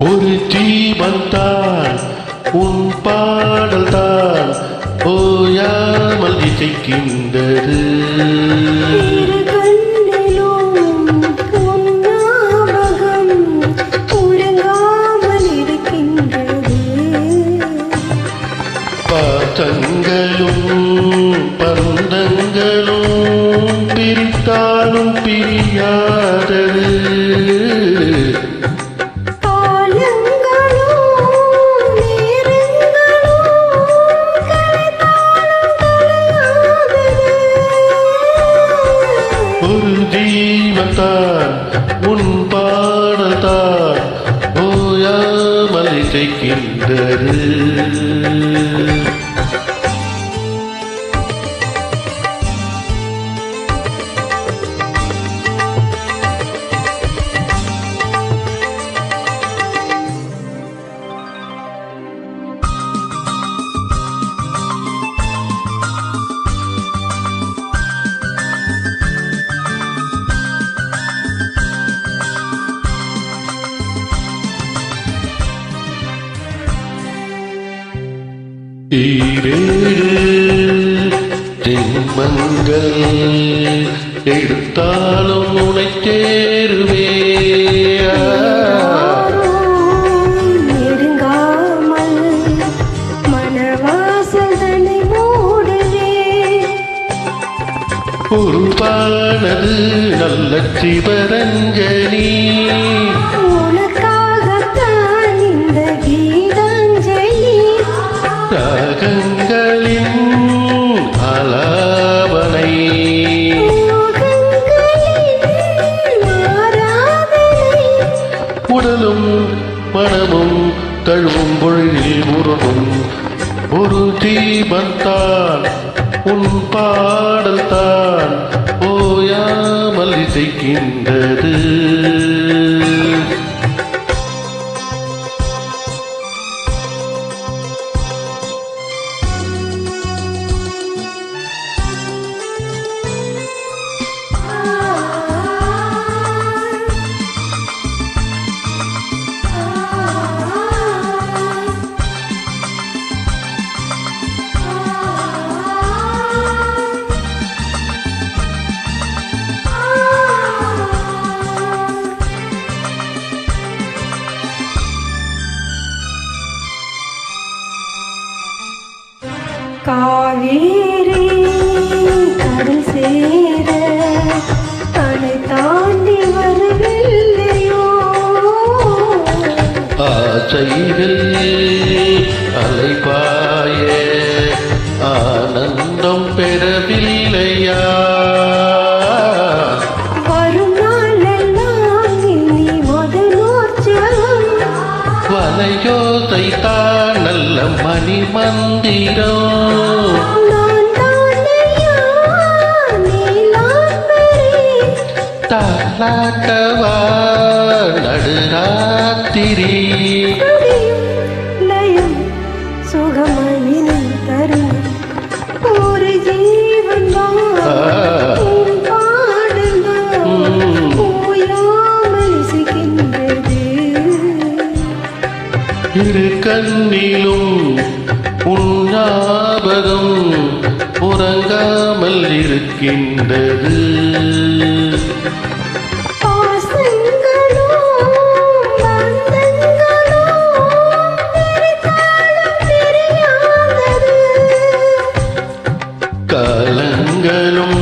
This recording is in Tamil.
ஒரு ஜீவன்தான் உன் பாடல்தான் ஓயாமல் இசைக்கின்றது. பாசங்களும் பந்தங்களும் பிரித்தாலும் பிரியாதது. ஒரு ஜீவன்தான் உன் பாடல்தான் ஓயாமல் இசைக்கின்றது. ஈரேழு ஜென்மங்கள் எடுத்தாலும் உனை தேருவே. நெருங்காமல் மனவாசல் தன்னை மூடுவே. உருவானது நல்ல சிவரஞ்சனி, உனக்காகத்தான் இந்த கீதாஞ்சலி. ராகங்களின் ஆலாபனை, உடலும் மனமும் தழுவும் பொழுதில் உருளும் ஒரு தீபந்தான் உன் பாடல்தான் ஓயாமல் இசைக்கின்றது. காவேரி கடல் சேர தன்னை தாண்டி வரவில்லையோ. ஆசைகள் அலைபாய ஆனந்தம் பெறவில்லையா. வரும் நாளெல்லாம் இனி முதலோற்சவம். வலையோசை தான் நல்ல மணி மந்திரம். தாலாட்டவா நடுராத்திரி, லயம் சுகமயினும் தரும் ஒரு ஜீவன் பாடல் ஓயாமல் இசைக்கின்றது. இரு கண்ணிலும் உன் ஞாபகம் உறங்காமல் இருக்கின்றது. காலங்களும்